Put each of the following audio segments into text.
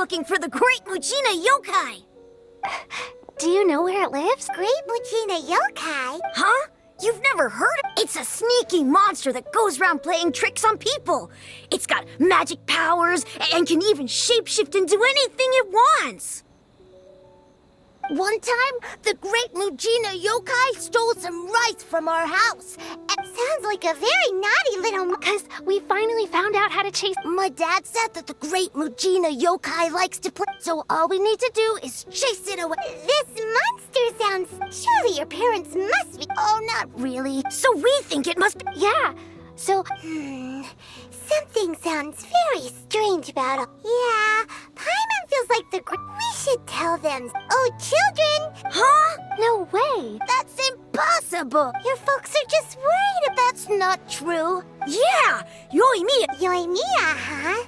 looking for the Great Mujina Yokai! Do you know where it lives? Great Mujina Yokai? Huh? You've never heard of it? It's a sneaky monster that goes around playing tricks on people. It's got magic powers and can even shapeshift into anything it wants. One time, the Great Mujina Yokai stole some rice from our house. It sounds like a very naughty little Because we finally found out how to chase... My dad said that the Great Mujina Yokai likes to play, so all we need to do is chase it away. This monster sounds... Surely your parents must be... Oh, not really. So we think it must be... Yeah, so... Something sounds very strange about it. Yeah, Paimon feels like the... We should tell them. Oh, children! Huh? No way! That's impossible! Your folks are just worried if that's not true. Yeah! Yoimiya! Yoimiya, huh?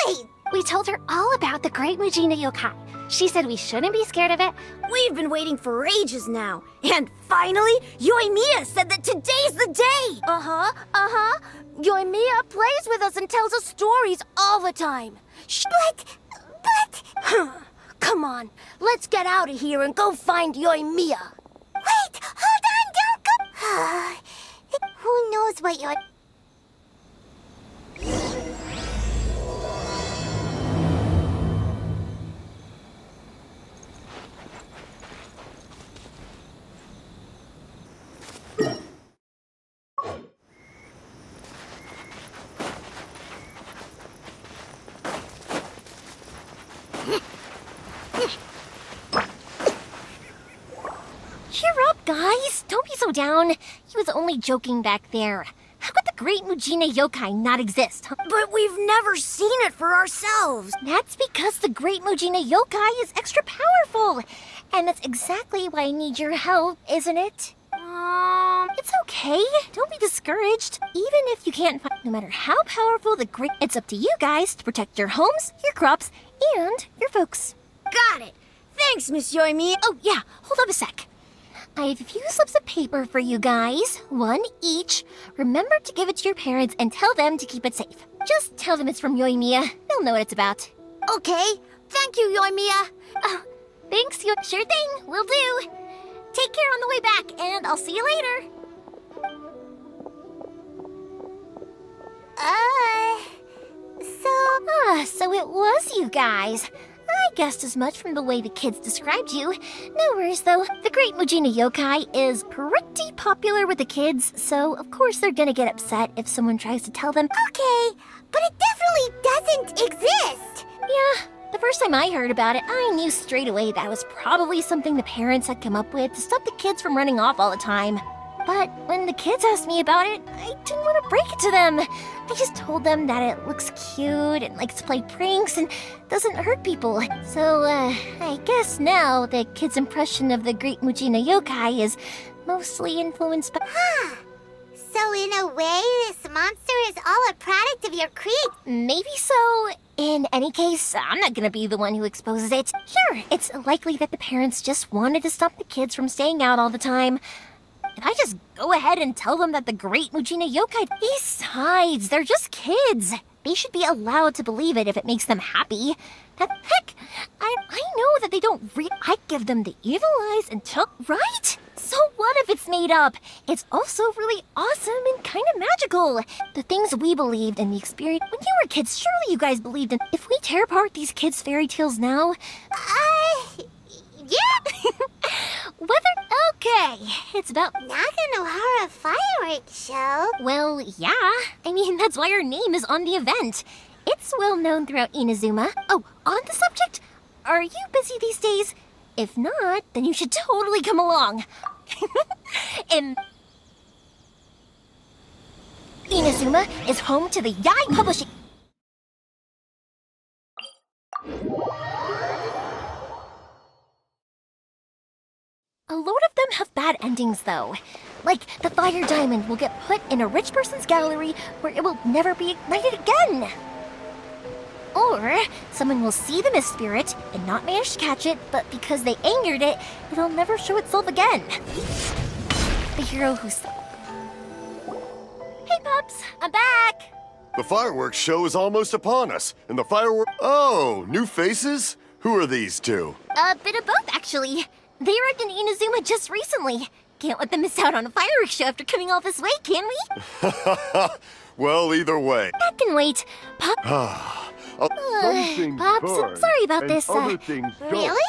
Wait, We told her all about the Great Mujina Yokai. She said we shouldn't be scared of it. We've been waiting for ages now. And finally, Yoimiya said that today's the day! Yoimiya plays with us and tells us stories all the time. But... Come on, let's get out of here and go find Yoimiya. Wait, hold on, don't go... Who knows what you're... Cheer up, guys! Don't be so down. He was only joking back there. How could the Great Mujina Yokai not exist, huh? But we've never seen it for ourselves. That's because the Great Mujina Yokai is extra powerful. And that's exactly why I need your help, isn't it? It's okay. Don't be discouraged. Even if you can't find... No matter how powerful the Great... It's up to you guys to protect your homes, your crops, and your folks. Got it. Thanks, Miss Yoimiya. Oh, yeah. Hold up a sec. I have a few slips of paper for you guys. One each. Remember to give it to your parents and tell them to keep it safe. Just tell them it's from Yoimiya. They'll know what it's about. Okay, thank you, Yoimiya. Oh, thanks, Sure thing. Will do. Take care on the way back, and I'll see you later. So it was you guys. I guessed as much from the way the kids described you. No worries, though. The Great Mujina Yokai is pretty popular with the kids, so of course they're gonna get upset if someone tries to tell them. Okay, but it definitely doesn't exist. Yeah, the first time I heard about it, I knew straight away that was probably something the parents had come up with to stop the kids from running off all the time. But when the kids asked me about it, I didn't want to break it to them. I just told them that it looks cute and likes to play pranks and doesn't hurt people. So, I guess now the kids' impression of the Great Mujina Yokai is mostly influenced by... So in a way, this monster is all a product of your creed. Maybe so. In any case, I'm not gonna be the one who exposes it. Sure, it's likely that the parents just wanted to stop the kids from staying out all the time. If I just go ahead and tell them that the Great Mujina Yokai... Besides, they're just kids. They should be allowed to believe it if it makes them happy. Heck, I know that they don't I give them the evil eyes until... Right? So what if it's made up? It's also really awesome and kind of magical. The things we believed and the experience... When you were kids, surely you guys believed in... If we tear apart these kids' fairy tales now... Yeah. Okay, it's about... Naganohara fireworks show. Well, yeah. I mean, that's why our name is on the event. It's well known throughout Inazuma. Oh, on the subject, are you busy these days? If not, then you should totally come along. Inazuma is home to the Yai Publishing... A load of them have bad endings, though. Like, the fire diamond will get put in a rich person's gallery where it will never be ignited again. Or, someone will see the mist spirit and not manage to catch it, but because they angered it, it'll never show itself again. The hero who's... Hey, pups! I'm back! The fireworks show is almost upon us, and the firework. Oh, new faces? Who are these two? A bit of both, actually. They arrived in Inazuma just recently. Can't let them miss out on a fireworks show after coming all this way, can we? Well, either way. That can wait. Pop. Some things Pops, I'm burn, sorry about and this. Other things don't. Really?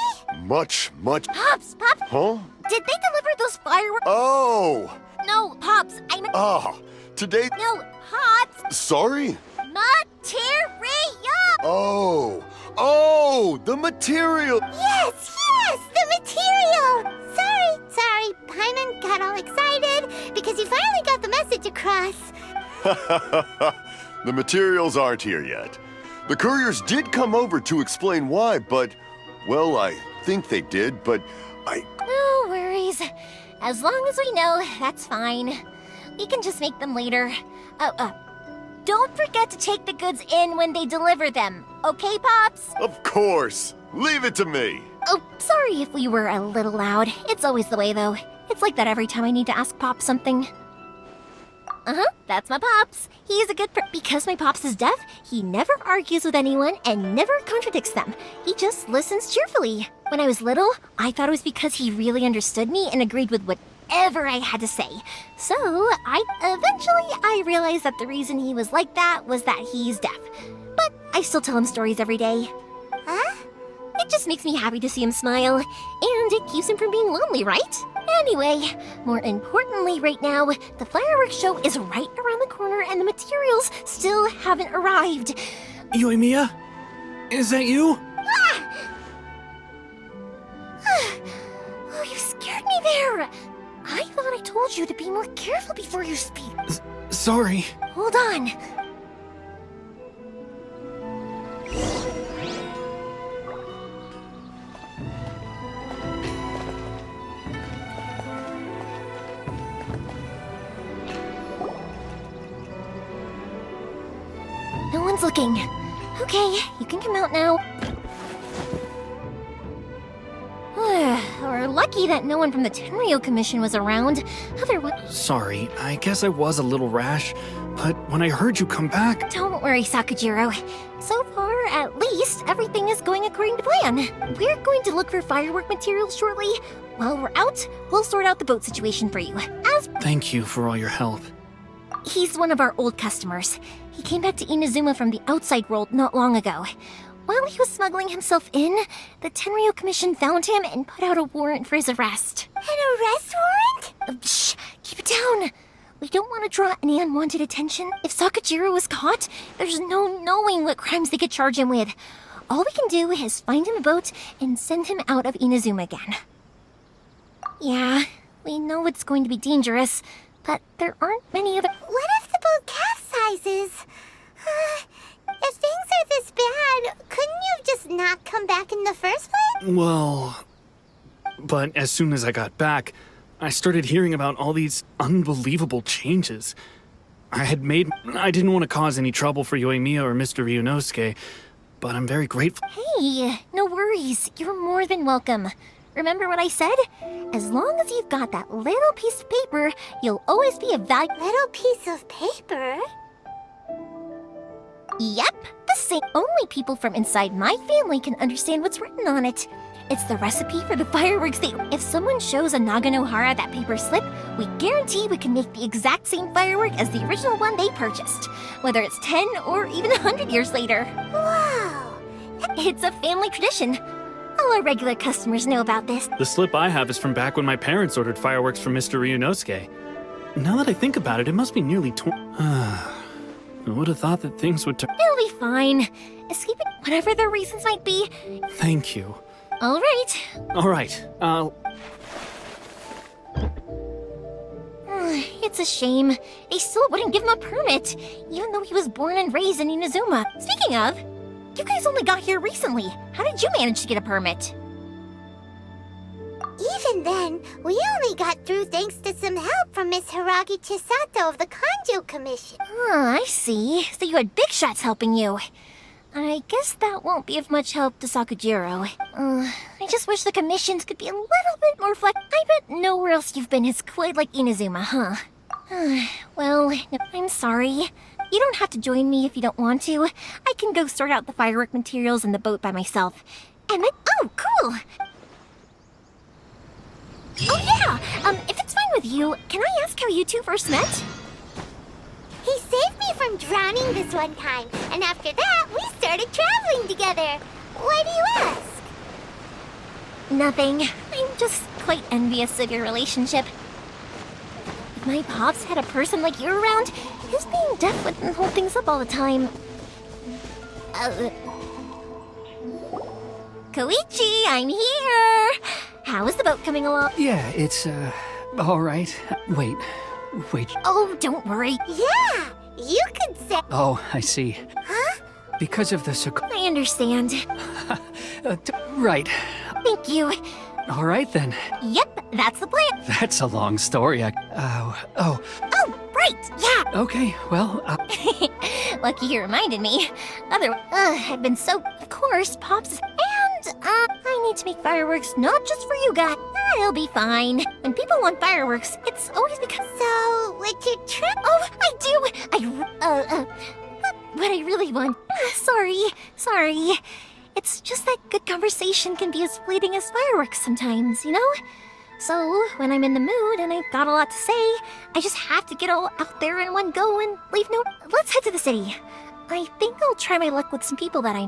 Much. Pops, Pop. Huh? Did they deliver those fireworks? Oh! No, Pops. I meant. Today. No, Pops. Sorry? Materia. Oh, the material. Yes, the material! Sorry, Paimon got all excited because he finally got the message across. The materials aren't here yet. The couriers did come over to explain why, but, well, I think they did, but No worries. As long as we know, that's fine. We can just make them later. Don't forget to take the goods in when they deliver them. Okay, Pops? Of course. Leave it to me. Oh, sorry if we were a little loud. It's always the way, though. It's like that every time I need to ask Pops something. That's my Pops. He's a good because my Pops is deaf, he never argues with anyone and never contradicts them. He just listens cheerfully. When I was little, I thought it was because he really understood me and agreed with whatever I had to say. So, I realized that the reason he was like that was that he's deaf. But I still tell him stories every day. Huh? It just makes me happy to see him smile, and it keeps him from being lonely, right? Anyway, more importantly right now, the fireworks show is right around the corner and the materials still haven't arrived. Yoimiya? Is that you? Oh, you scared me there. I thought I told you to be more careful before you speak. Sorry. Hold on. No one's looking. Okay, you can come out now. We're lucky that no one from the Tenryo Commission was around. Otherwise... Sorry, I guess I was a little rash, but when I heard you come back... Don't worry, Sakujiro. So far, at least, everything is going according to plan. We're going to look for firework materials shortly. While we're out, we'll sort out the boat situation for you. Thank you for all your help. He's one of our old customers. He came back to Inazuma from the outside world not long ago. While he was smuggling himself in, the Tenryo Commission found him and put out a warrant for his arrest. An arrest warrant? Shh! Keep it down! We don't want to draw any unwanted attention. If Sakujiro is caught, there's no knowing what crimes they could charge him with. All we can do is find him a boat and send him out of Inazuma again. Yeah, we know it's going to be dangerous, but there aren't many other... What if the boat capsizes? If things are this bad, couldn't you just not come back in the first place? Well... But as soon as I got back, I started hearing about all these unbelievable changes. I didn't want to cause any trouble for Yoimiya or Mr. Ryunosuke, but I'm very grateful. Hey, no worries. You're more than welcome. Remember what I said? As long as you've got that little piece of paper, you'll always be a Little piece of paper? Yep, the same. Only people from inside my family can understand what's written on it. It's the recipe for the fireworks If someone shows a Naganohara that paper slip, we guarantee we can make the exact same firework as the original one they purchased. Whether it's 10 or even 100 years later. Wow! It's a family tradition. All our regular customers know about this. The slip I have is from back when my parents ordered fireworks from Mr. Ryunosuke. Now that I think about it, it must be nearly I would have thought that things would turn... It'll be fine. Escaping whatever their reasons might be. Thank you. All right. All right, It's a shame. They still wouldn't give him a permit, even though he was born and raised in Inazuma. Speaking of, you guys only got here recently. How did you manage to get a permit? Even then, we only got through thanks to some help from Miss Hiragi Chisato of the Kanjo Commission. Oh, I see. So you had big shots helping you. I guess that won't be of much help to Sakujiro. I just wish the commissions could be a little bit more I bet nowhere else you've been is quite like Inazuma, huh? Well, I'm sorry. You don't have to join me if you don't want to. I can go sort out the firework materials in the boat by myself. And then, oh, cool! Oh yeah, if it's fine with you, can I ask how you two first met? He saved me from drowning this one time, and after that, we started traveling together. Why do you ask? Nothing. I'm just quite envious of your relationship. If my pops had a person like you around, his being deaf wouldn't hold things up all the time. Koichi, I'm here! How is the boat coming along? Yeah, it's, all right. Wait. Oh, don't worry. Yeah, you could say. Oh, I see. Huh? Because of the I understand. right. Thank you. All right, then. Yep, that's the plan. That's a long story. Oh, right, yeah. Okay, well, Lucky you reminded me. I've been so... Of course, Pops... And, I need to make fireworks not just for you guys. I'll be fine. When people want fireworks, it's always because... So, what's your trick? Oh, I do! What I really want... Sorry. It's just that good conversation can be as fleeting as fireworks sometimes, you know? So, when I'm in the mood and I've got a lot to say, I just have to get all out there in one go and leave no... Let's head to the city. I think I'll try my luck with some people that I...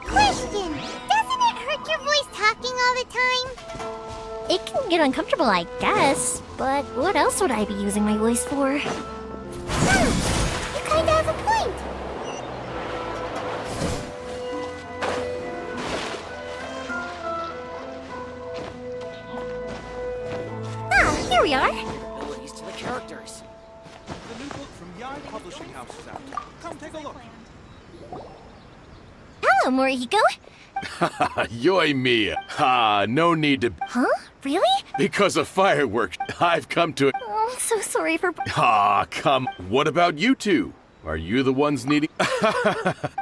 Question! Doesn't it hurt your voice talking all the time? It can get uncomfortable, I guess, but what else would I be using my voice for? You kinda have a point. Here we are. Abilities to the characters. The new book from Young Publishing House is out. Come take a look. Hello, Morihiko. Yoimiya. No need to... Huh? Really? Because of fireworks, I've come to... Oh, I'm so sorry for... Come. What about you two? Are you the ones needing...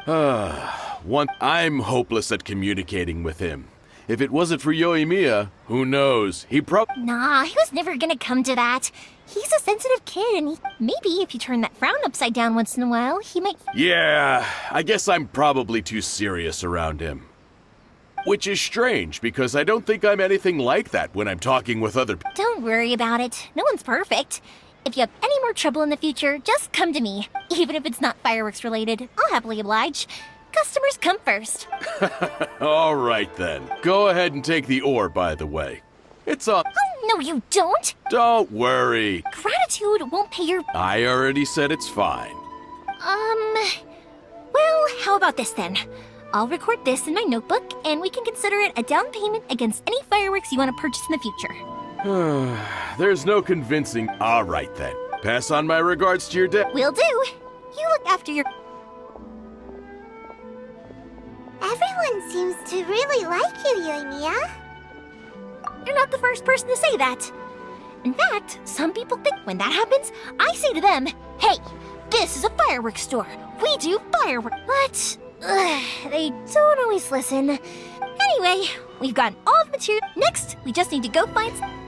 I'm hopeless at communicating with him. If it wasn't for Yoimiya, who knows? He Nah, he was never gonna come to that. He's a sensitive kid, and maybe if you turn that frown upside down once in a while, he might... Yeah, I guess I'm probably too serious around him. Which is strange, because I don't think I'm anything like that when I'm talking with other people. Don't worry about it. No one's perfect. If you have any more trouble in the future, just come to me. Even if it's not fireworks related, I'll happily oblige. Customers come first. All right, then. Go ahead and take the ore, by the way. It's on... Oh, no, you don't! Don't worry. Gratitude won't pay your... I already said it's fine. Well, how about this then? I'll record this in my notebook, and we can consider it a down payment against any fireworks you want to purchase in the future. There's no convincing... All right, then. Pass on my regards to your dad. Will do. You look after your... Everyone seems to really like you, Yoimiya. You're not the first person to say that. In fact, some people think when that happens, I say to them, hey, this is a fireworks store. We do fireworks. But they don't always listen. Anyway, we've gotten all the material. Next, we just need to go find some...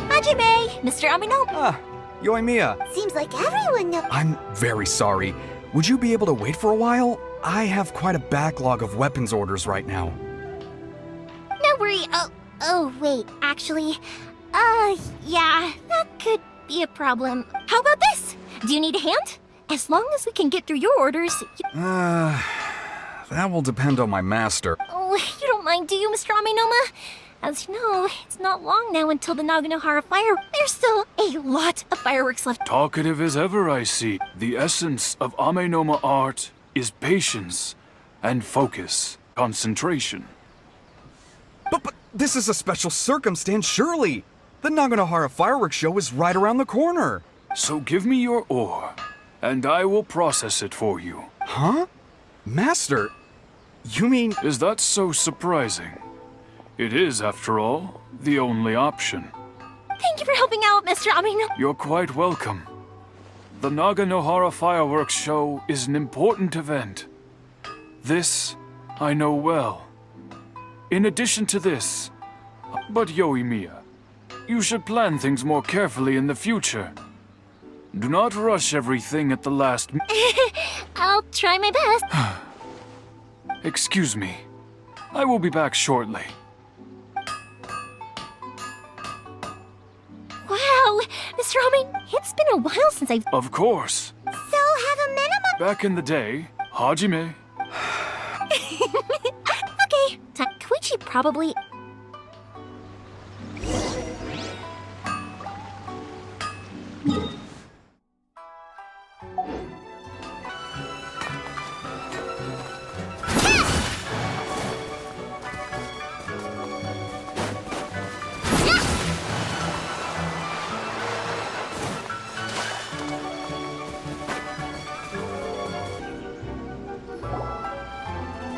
Hajime, Mr. Amino. Yoimiya, Seems like everyone knows. I'm very sorry. Would you be able to wait for a while? I have quite a backlog of weapons orders right now. No worry. Oh, wait, actually, yeah, that could be a problem. How about this? Do you need a hand? As long as we can get through your orders, That will depend on my master. Oh, you don't mind, do you, Mr. Amenoma? As you know, it's not long now until the Naganohara fire. There's still a lot of fireworks left. Talkative as ever, I see. The essence of Amenoma art is patience and focus, concentration. But this is a special circumstance, surely. The Naganohara fireworks show is right around the corner. So give me your ore, and I will process it for you. Huh? Master, you mean... Is that so surprising? It is, after all, the only option. Thank you for helping out, Mr. Amino. You're quite welcome. The Naganohara Fireworks Show is an important event. This, I know well. In addition to this, but Yoimiya, you should plan things more carefully in the future. Do not rush everything at the last I'll try my best. Excuse me. I will be back shortly. Wow, Mr. Amino, it's been a while since I've... Of course. So have a minimum. Back in the day, Hajime. Okay, Koichi probably...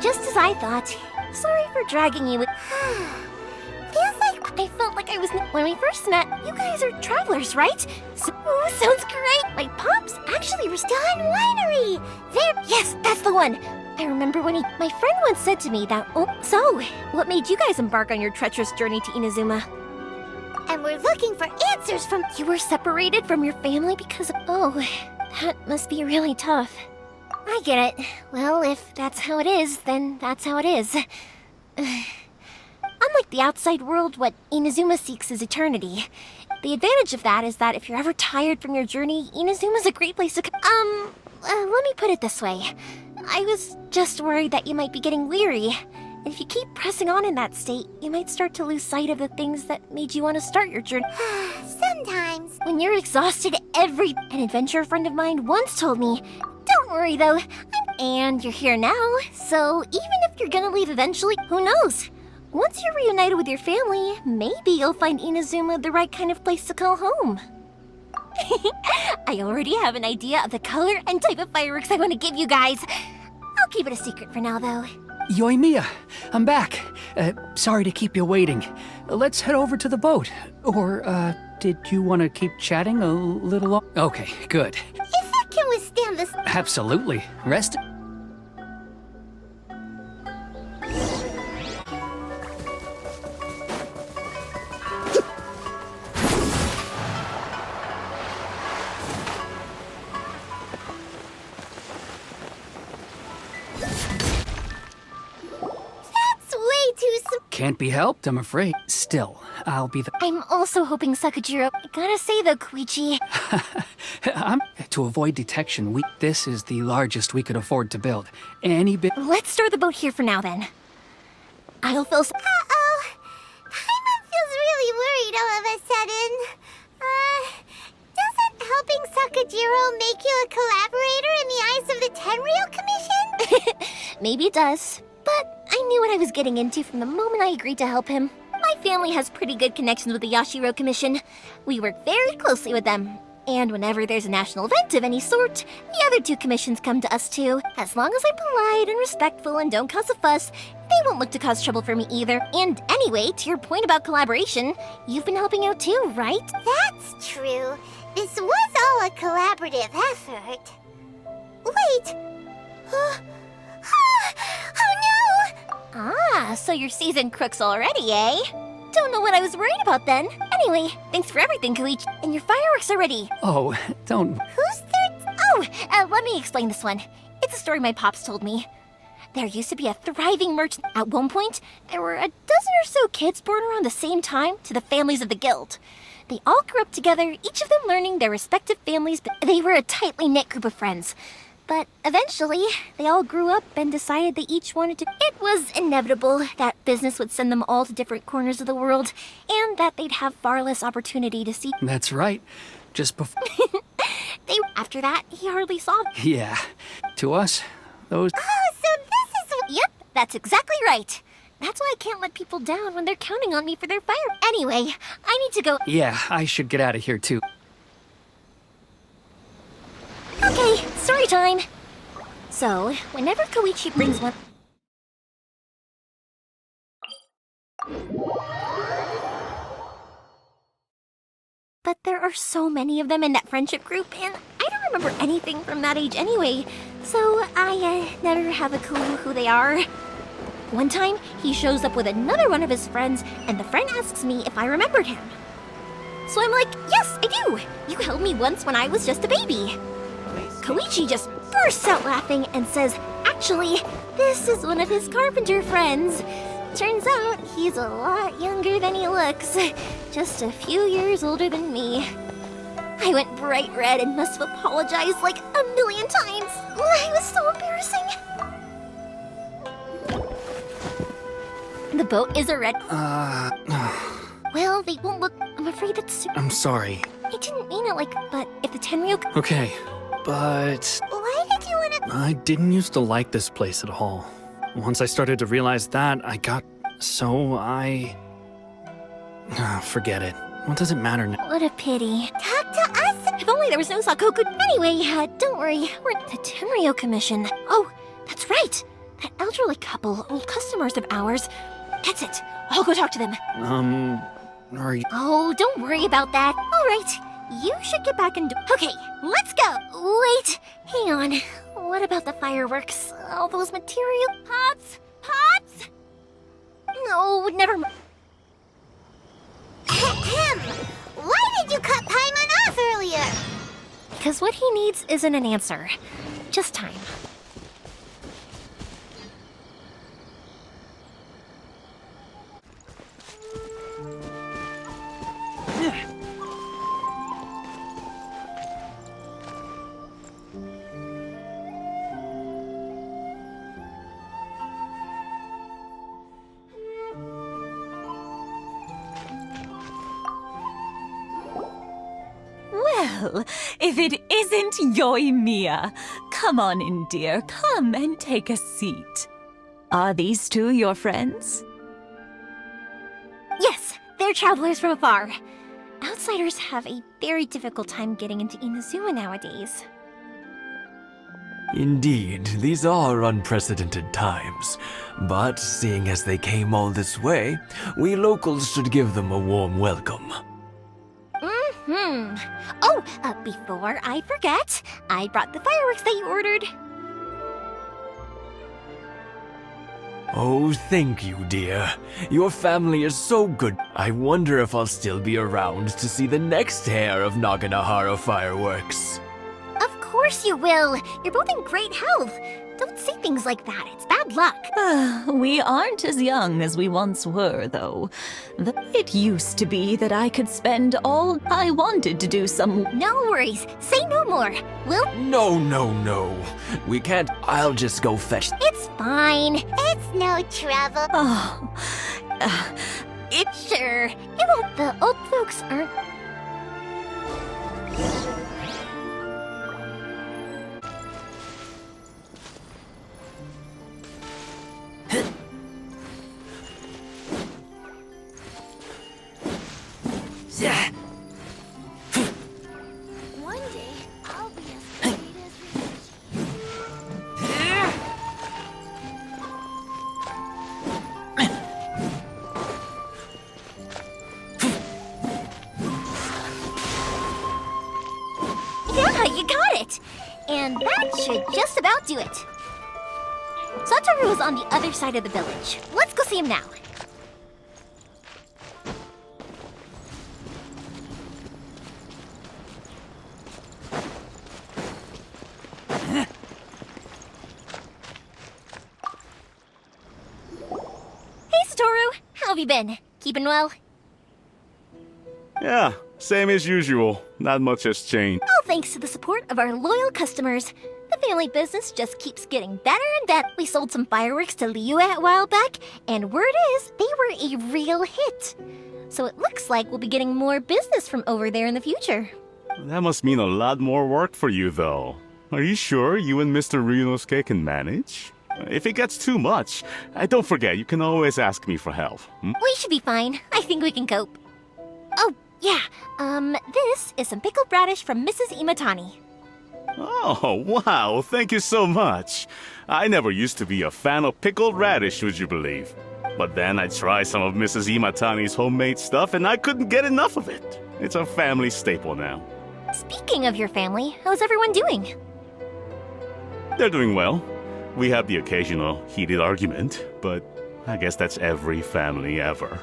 Just as I thought. Sorry for dragging you. Feels like I felt like I was when we first met. You guys are travelers, right? So, sounds great. My pops actually Dawn Winery. There. Yes, that's the one. I remember when my friend once said to me that. Oh, so what made you guys embark on your treacherous journey to Inazuma? And we're looking for answers from... You were separated from your family because of... Oh, that must be really tough. I get it. Well, if that's how it is, then that's how it is. Unlike the outside world, what Inazuma seeks is eternity. The advantage of that is that if you're ever tired from your journey, Inazuma's a great place to let me put it this way. I was just worried that you might be getting weary. And if you keep pressing on in that state, you might start to lose sight of the things that made you want to start your journey. Sometimes. When you're exhausted, an adventurer friend of mine once told me, don't worry though, and you're here now, so even if you're gonna leave eventually, who knows? Once you're reunited with your family, maybe you'll find Inazuma the right kind of place to call home. I already have an idea of the color and type of fireworks I want to give you guys. I'll keep it a secret for now though. Yoimiya, I'm back. Sorry to keep you waiting. Let's head over to the boat. Or, did you want to keep chatting a little longer? Okay, good. If I can withstand this... Absolutely. Rest... Can't be helped, I'm afraid. Still, I'll be the... I'm also hoping Sakujiro... I gotta say though, Koichi... To avoid detection, this is the largest we could afford to build. Any bit... Let's store the boat here for now then. I'll fill... Uh-oh. Paimon feels really worried all of a sudden. Doesn't helping Sakujiro make you a collaborator in the eyes of the Tenryou Commission? Maybe it does. But I knew what I was getting into from the moment I agreed to help him. My family has pretty good connections with the Yashiro Commission. We work very closely with them. And whenever there's a national event of any sort, the other two commissions come to us too. As long as I'm polite and respectful and don't cause a fuss, they won't look to cause trouble for me either. And anyway, to your point about collaboration, you've been helping out too, right? That's true. This was all a collaborative effort. Wait! Oh no! Ah, so you're seasoned crooks already, eh? Don't know what I was worried about then. Anyway, thanks for everything, Koichi. And your fireworks are ready. Oh, don't... Who's third? Oh, let me explain this one. It's a story my pops told me. There used to be a thriving merchant. At one point, there were a dozen or so kids born around the same time to the families of the guild. They all grew up together, each of them learning their respective families, but they were a tightly knit group of friends. But eventually, they all grew up and decided they each wanted to... It was inevitable that business would send them all to different corners of the world, and that they'd have far less opportunity to see... That's right. Just before... After that, he hardly saw... Yeah. To us, those... Oh, so this is... Yep, that's exactly right. That's why I can't let people down when they're counting on me for their fire... Anyway, I need to go... Yeah, I should get out of here too. Okay, story time! So, whenever Koichi brings one... are so many of them in that friendship group, and I don't remember anything from that age anyway, so I never have a clue who they are. One time, he shows up with another one of his friends, and the friend asks me if I remembered him. So I'm like, yes, I do! You held me once when I was just a baby. Koichi just bursts out laughing and says, actually, this is one of his carpenter friends. Turns out he's a lot younger than he looks, just a few years older than me. I went bright red and must have apologized like a million times. It was so embarrassing. The boat is a red. Well, they won't look. I'm afraid it's. I'm sorry. I didn't mean it like, but if the Tenryu. Okay, but Why did you want to... I didn't used to like this place at all. Once I started to realize that, I got so forget it. What does it matter now? What a pity. Talk to us? If only there was no Sakoku. Anyway, don't worry. We're at the Tenryu Commission. Oh, that's right. That elderly couple, old customers of ours. That's it. I'll go talk to them. Are you... Oh, don't worry about that. All right. You should get back and do... Okay, let's go. Wait, hang on. What about the fireworks? All those material... Pots? Pots? No, never mind. Ahem. Why did you cut Paimon off earlier? Because what he needs isn't an answer. Just time. Well, if it isn't Yoimiya, come on in, dear. Come and take a seat. Are these two your friends? Yes, they're travelers from afar. Outsiders have a very difficult time getting into Inazuma nowadays. Indeed, these are unprecedented times. But seeing as they came all this way, we locals should give them a warm welcome. Oh, before I forget, I brought the fireworks that you ordered. Oh, thank you, dear. Your family is so good. I wonder if I'll still be around to see the next hair of Naganohara fireworks. Of course you will. You're both in great health. Don't say things like that. It's bad luck. We aren't as young as we once were, though. It used to be that I could spend all I wanted to do some... No worries. Say no more. We'll... No. We can't. I'll just go fetch... It's fine. It's no trouble. Oh, Sure. It won't... The old folks aren't... One day, I'll be as great Yeah, you got it! And that should just about do it. Satoru is on the other side of the village. Let's go see him now. Hey, Satoru! How have you been? Keeping well? Yeah, same as usual. Not much has changed. All thanks to the support of our loyal customers. The family business just keeps getting better and better. We sold some fireworks to Liyue a while back, and word is they were a real hit. So it looks like we'll be getting more business from over there in the future. That must mean a lot more work for you, though. Are you sure you and Mr. Ryunosuke can manage? If it gets too much, don't forget, you can always ask me for help. We should be fine. I think we can cope. Oh, yeah. This is some pickled radish from Mrs. Imatani. Oh, wow, thank you so much. I never used to be a fan of pickled radish, would you believe? But then I tried some of Mrs. Imatani's homemade stuff and I couldn't get enough of it. It's a family staple now. Speaking of your family, how's everyone doing? They're doing well. We have the occasional heated argument, but I guess that's every family ever.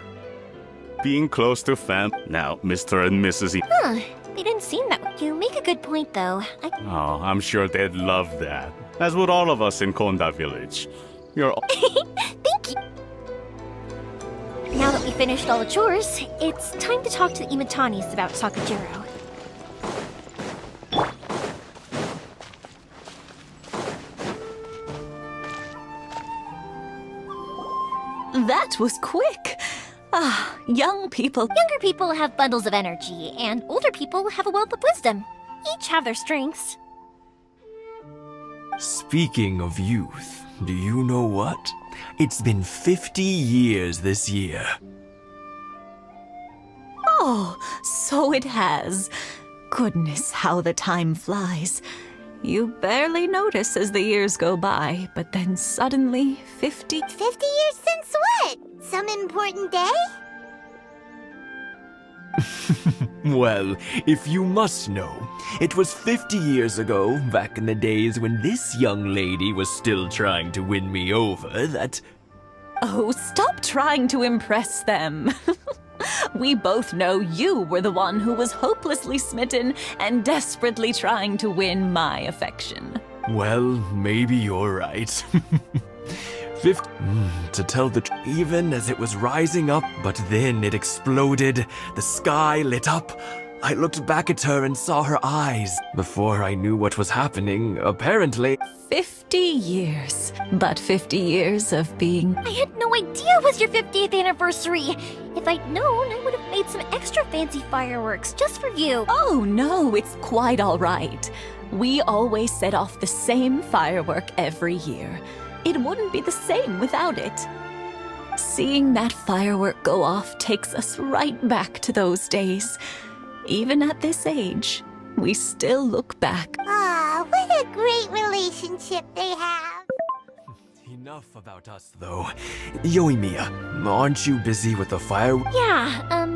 Being close to now, Mr. and Mrs. Huh, they didn't seem that. You make a good point, though. Oh, I'm sure they'd love that. As would all of us in Konda Village. You're Thank you. Now that we finished all the chores, it's time to talk to the Imatanis about Sakujiro. That was quick. Ah, young people. Younger people have bundles of energy, and older people have a wealth of wisdom. Each have their strengths. Speaking of youth, do you know what? It's been 50 years this year. Oh, so it has. Goodness, how the time flies. You barely notice as the years go by, but then suddenly 50... 50 years since what? Some important day? Well, if you must know, it was 50 years ago, back in the days when this young lady was still trying to win me over, that... Oh, stop trying to impress them. We both know you were the one who was hopelessly smitten and desperately trying to win my affection. Well, maybe you're right. To tell the truth, even as it was rising up, but then it exploded, the sky lit up. I looked back at her and saw her eyes. Before I knew what was happening, apparently... 50 years. But 50 years of being... I had no idea it was your 50th anniversary. If I'd known, I would have made some extra fancy fireworks just for you. Oh no, it's quite all right. We always set off the same firework every year. It wouldn't be the same without it. Seeing that firework go off takes us right back to those days. Even at this age, we still look back. Ah, what a great relationship they have. Enough about us, though. Yoimiya, aren't you busy with the fireworks? Yeah,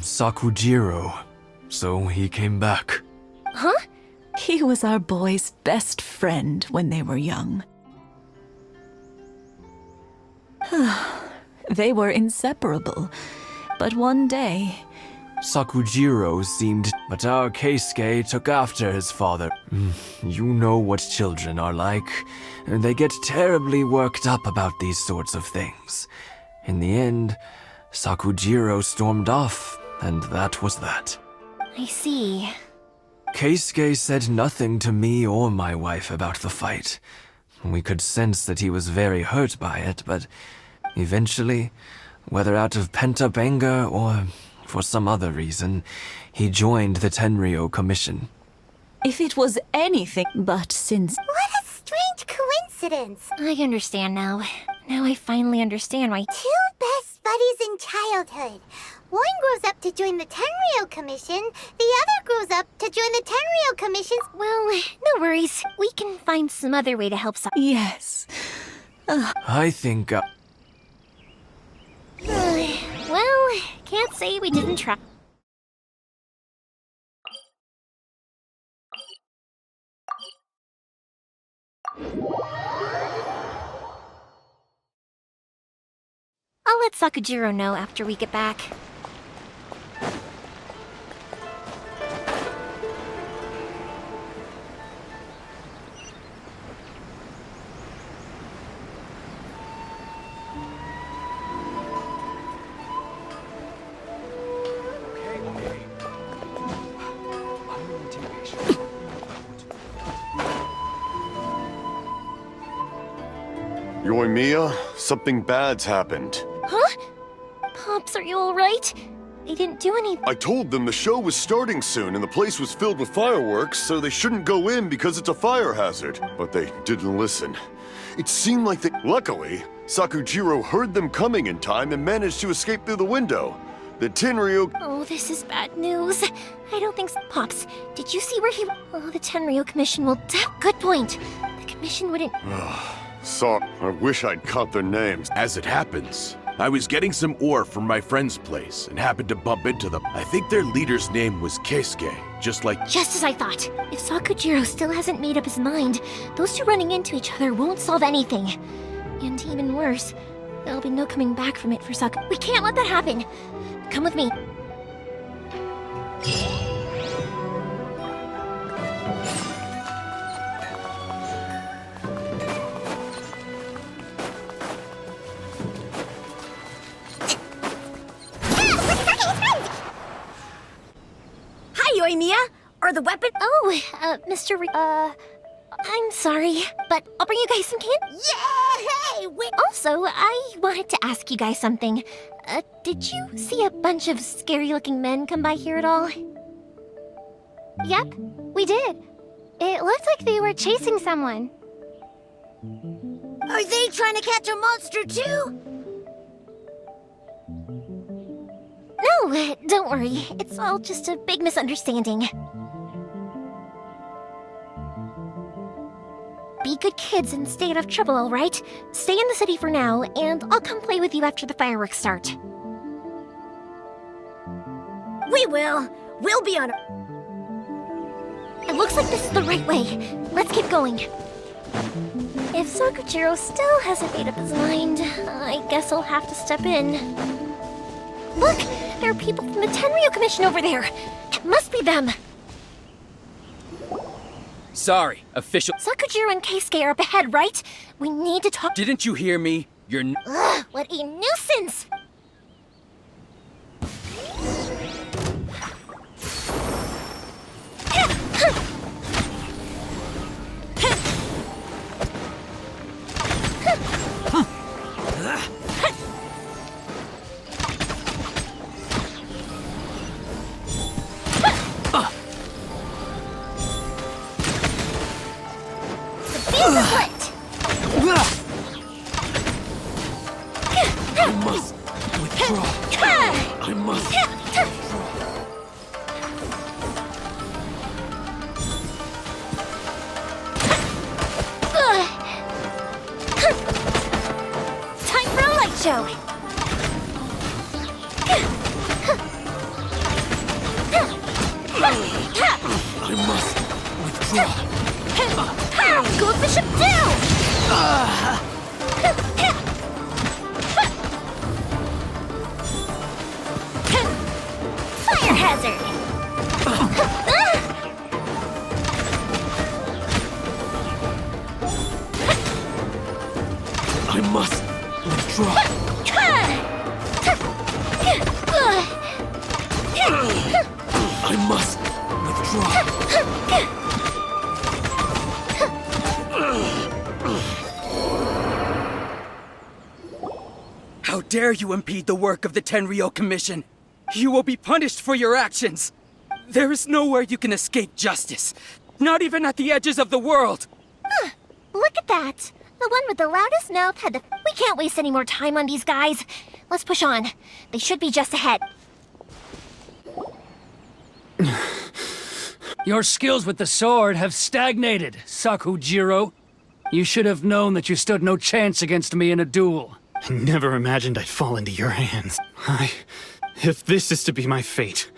Sakujiro. So he came back. Huh? He was our boys' best friend when they were young. They were inseparable. But one day... Sakujiro seemed... But our Keisuke took after his father. You know what children are like. They get terribly worked up about these sorts of things. In the end, Sakujiro stormed off, and that was that. I see. Keisuke said nothing to me or my wife about the fight. We could sense that he was very hurt by it, but eventually, whether out of pent-up anger or for some other reason, he joined the Tenryou Commission. If it was anything but since... What a strange coincidence. I understand now. Now I finally understand why... Two best buddies in childhood. One grows up to join the Tenryou Commission, the other grows up to join the Tenryou Commission. Well, no worries. We can find some other way to help Yes. I think... Well, can't say we didn't try. I'll let Sakujiro know after we get back. Yoimiya, something bad's happened. Huh? Pops, are you alright? They didn't do anything. I told them the show was starting soon and the place was filled with fireworks, so they shouldn't go in because it's a fire hazard. But they didn't listen. It seemed like they... Luckily, Sakujiro heard them coming in time and managed to escape through the window. The Tenryou... Oh, this is bad news. I don't think so. Pops, did you see where he... Oh, the Tenryou Commission will... Good point. The Commission wouldn't... I wish I'd caught their names. As it happens, I was getting some ore from my friend's place and happened to bump into them. I think their leader's name was Keisuke, just like... Just as I thought. If Sakujiro still hasn't made up his mind, those two running into each other won't solve anything. And even worse, there'll be no coming back from it for Saku. We can't let that happen! Come with me. Yoimiya, are the weapons? Oh, Mr. I'm sorry, but I'll bring you guys some candy. Yay! Also, I wanted to ask you guys something. Did you see a bunch of scary-looking men come by here at all? Yep, we did. It looked like they were chasing someone. Are they trying to catch a monster too? No, don't worry. It's all just a big misunderstanding. Be good kids and stay out of trouble, all right? Stay in the city for now, and I'll come play with you after the fireworks start. We will. We'll be on our... It looks like this is the right way. Let's keep going. If Sakujiro still hasn't made up his mind, I guess I'll have to step in. Look! There are people from the Tenryo Commission over there! It must be them! Sorry, official. Sakujiro and Keisuke are up ahead, right? We need to talk. Didn't you hear me? You're Ugh, what a nuisance! Go Bishop down! Fire hazard! I must withdraw. I must withdraw. How dare you impede the work of the Tenryo Commission? You will be punished for your actions. There is nowhere you can escape justice. Not even at the edges of the world. Look at that. The one with the loudest mouth had the... We can't waste any more time on these guys. Let's push on. They should be just ahead. Your skills with the sword have stagnated, Sakujiro. You should have known that you stood no chance against me in a duel. I never imagined I'd fall into your hands. If this is to be my fate,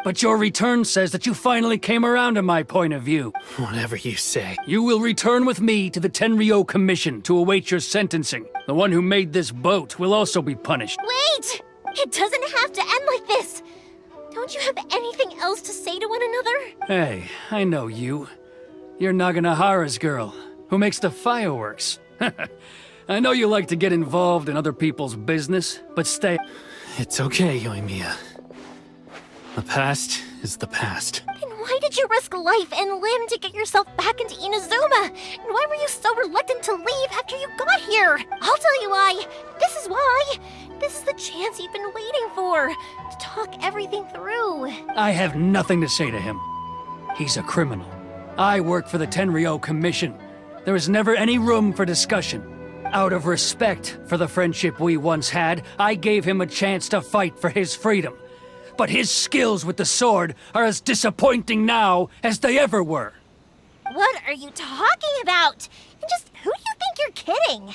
But your return says that you finally came around to my point of view. Whatever you say. You will return with me to the Tenryo Commission to await your sentencing. The one who made this boat will also be punished. Wait! It doesn't have to end like this! Don't you have anything else to say to one another? Hey, I know you. You're Naganohara's girl, who makes the fireworks. I know you like to get involved in other people's business, but stay... It's okay, Yoimiya. The past is the past. Then why did you risk life and limb to get yourself back into Inazuma? And why were you so reluctant to leave after you got here? I'll tell you why. This is why. This is the chance you've been waiting for. To talk everything through. I have nothing to say to him. He's a criminal. I work for the Tenryo Commission. There is never any room for discussion. Out of respect for the friendship we once had, I gave him a chance to fight for his freedom. But his skills with the sword are as disappointing now as they ever were. What are you talking about? And just who do you think you're kidding?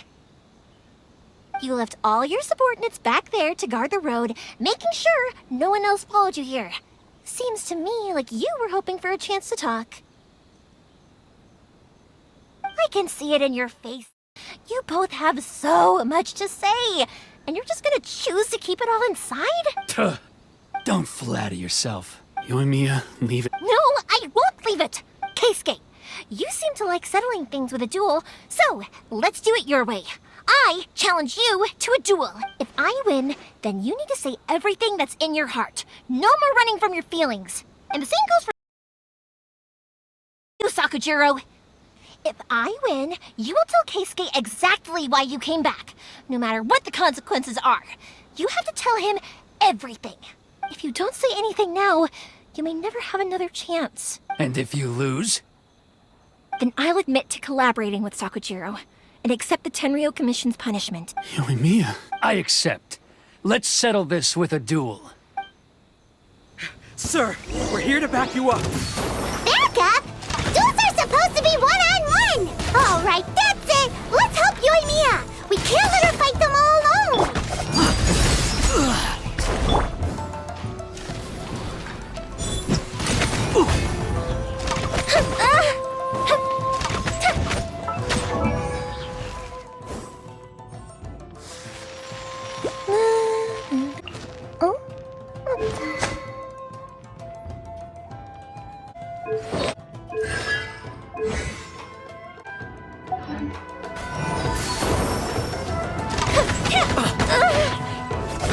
You left all your subordinates back there to guard the road, making sure no one else followed you here. Seems to me like you were hoping for a chance to talk. I can see it in your face. You both have so much to say, and you're just gonna choose to keep it all inside? Tuh. Don't flatter yourself. Yoimiya, leave it. No, I won't leave it! Keisuke, you seem to like settling things with a duel, so let's do it your way. I challenge you to a duel. If I win, then you need to say everything that's in your heart. No more running from your feelings. And the same goes for you, Sakujiro. If I win, you will tell Keisuke exactly why you came back, no matter what the consequences are. You have to tell him everything. If you don't say anything now, you may never have another chance. And if you lose? Then I'll admit to collaborating with Sakujiro and accept the Tenryo Commission's punishment. Yoimiya. I accept. Let's settle this with a duel. Sir, we're here to back you up. Back up? Duels are supposed to be one-on-one! All right, that's it! Let's help Yoimiya! We can't let her fight them all alone!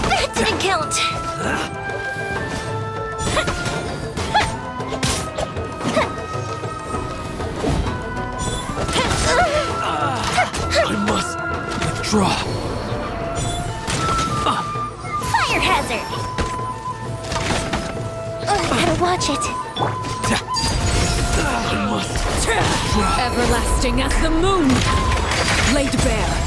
That didn't count. I must withdraw. Fire hazard. Gotta watch it. I must withdraw. Everlasting as the moon, laid bare.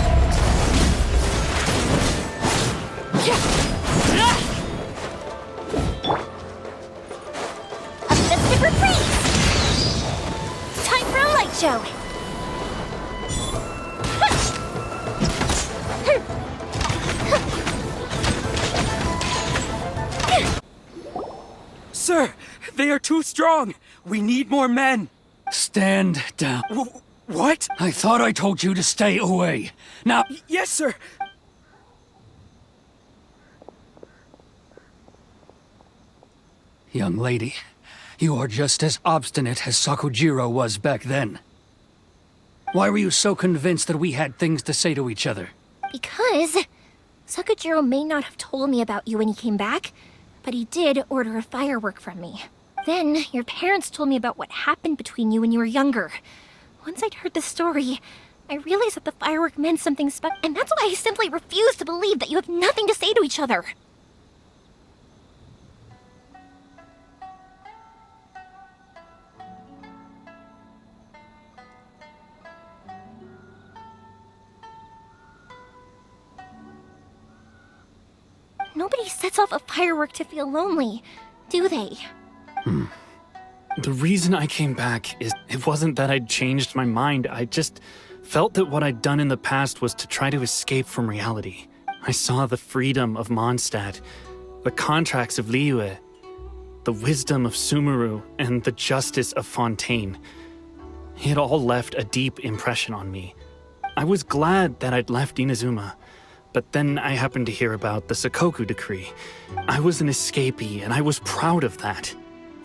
A festive reprise. Time for a light show. Sir, they are too strong. We need more men. Stand down. What? I thought I told you to stay away. Now, Yes, sir. young lady, you are just as obstinate as Sakujiro was back then. Why were you so convinced that we had things to say to each other? Because Sakujiro may not have told me about you when he came back, but he did order a firework from me. Then your parents told me about what happened between you when you were younger. Once I'd heard the story, I realized that the firework meant something special, and that's why I simply refuse to believe that you have nothing to say to each other. Nobody sets off a firework to feel lonely, do they? The reason I came back is it wasn't that I'd changed my mind. I just felt that what I'd done in the past was to try to escape from reality. I saw the freedom of Mondstadt, the contracts of Liyue, the wisdom of Sumeru, and the justice of Fontaine. It all left a deep impression on me. I was glad that I'd left Inazuma, but then I happened to hear about the Sakoku decree. I was an escapee, and I was proud of that.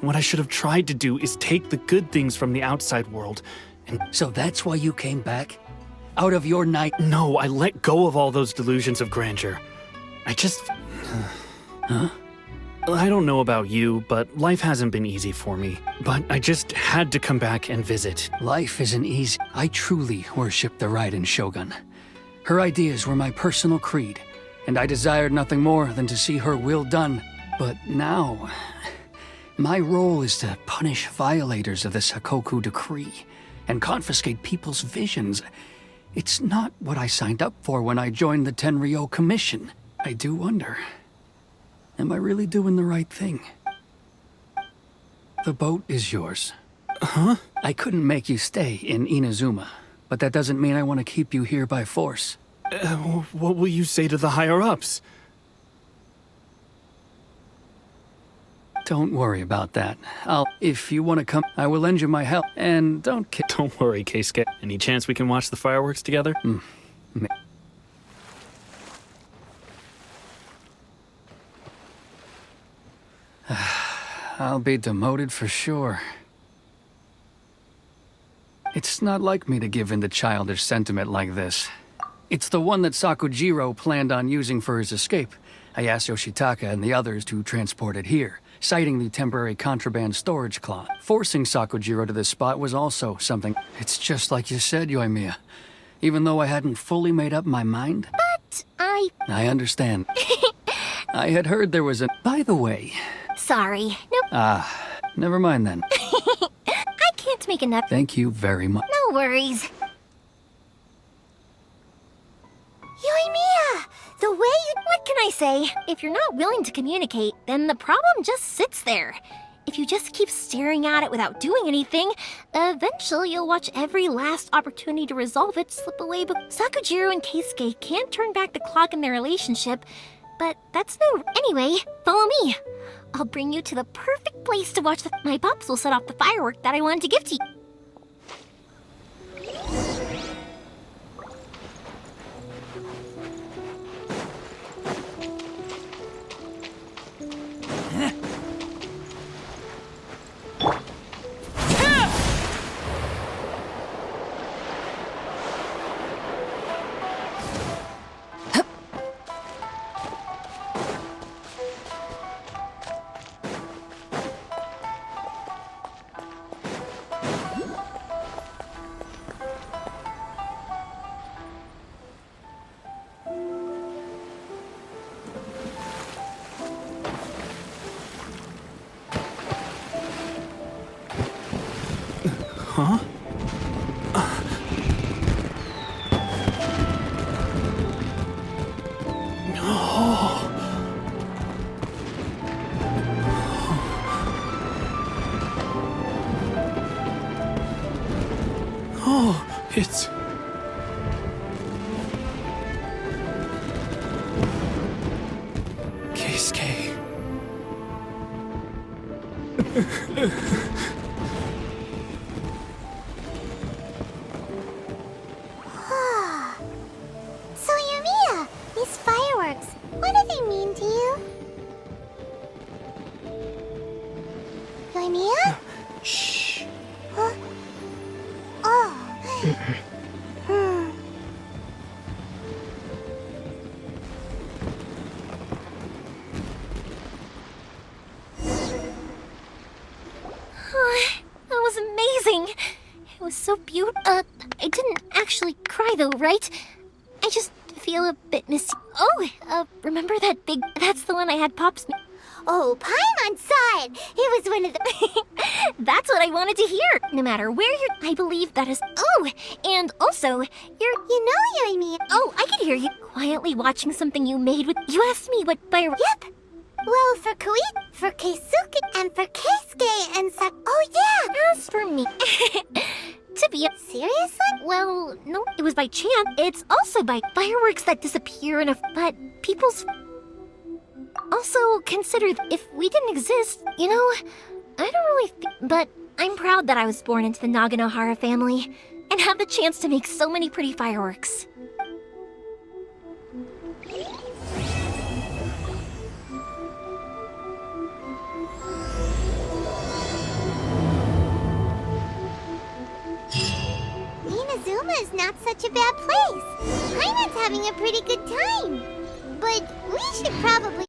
What I should have tried to do is take the good things from the outside world and... So that's why you came back? Out of your night? No, I let go of all those delusions of grandeur. I just... Huh? I don't know about you, but life hasn't been easy for me. But I just had to come back and visit. Life isn't easy. I truly worship the Raiden Shogun. Her ideas were my personal creed, and I desired nothing more than to see her will done. But now, my role is to punish violators of the Sakoku decree and confiscate people's visions. It's not what I signed up for when I joined the Tenryo Commission. I do wonder, am I really doing the right thing? The boat is yours. Huh? I couldn't make you stay in Inazuma, but that doesn't mean I want to keep you here by force. What will you say to the higher-ups? Don't worry about that. If you want to come, I will lend you my help. And don't worry, Keisuke. Any chance we can watch the fireworks together? I'll be demoted for sure. It's not like me to give in to childish sentiment like this. It's the one that Sakujiro planned on using for his escape. I asked Yoshitaka and the others to transport it here, citing the temporary contraband storage clause. Forcing Sakujiro to this spot was also something. It's just like you said, Yoimiya. Even though I hadn't fully made up my mind. But I understand. I had heard there was a... By the way... Sorry. Nope. Never mind then. I can't make enough. Thank you very much. No worries. Yoimiya! The way you... What can I say? If you're not willing to communicate, then the problem just sits there. If you just keep staring at it without doing anything, eventually you'll watch every last opportunity to resolve it slip away. But Sakujiro and Keisuke can't turn back the clock in their relationship, but that's no... Anyway, follow me. I'll bring you to the perfect place to watch my pops will set off the firework that I wanted to give to you. Huh? Oh, it's... Keisuke. So, Yoimiya, these fireworks, what do they mean to you? Yoimiya? Shh. Huh? Oh. Oh, that was amazing. It was so beautiful. I didn't actually cry though, right? I just feel a bit misty. Oh, remember that big... That's the one I had Pops... Oh, Paimon saw it. It was one of the... That's what I wanted to hear. No matter where you're... I believe that is... Oh, and also, you're... You know, Yoimiya. Oh, I could hear you quietly watching something you made with... You asked me what fire... Yep. Well, for Koit, for Keisuke, and for Keisuke, and Oh, yeah! As for me... To be... Seriously? Well, no, it was by chance. It's also by fireworks that disappear in a... But people's... Also, consider if we didn't exist, you know, I don't really but I'm proud that I was born into the Naganohara family and have the chance to make so many pretty fireworks. Inazuma is not such a bad place. Paimon's having a pretty good time. But we should probably...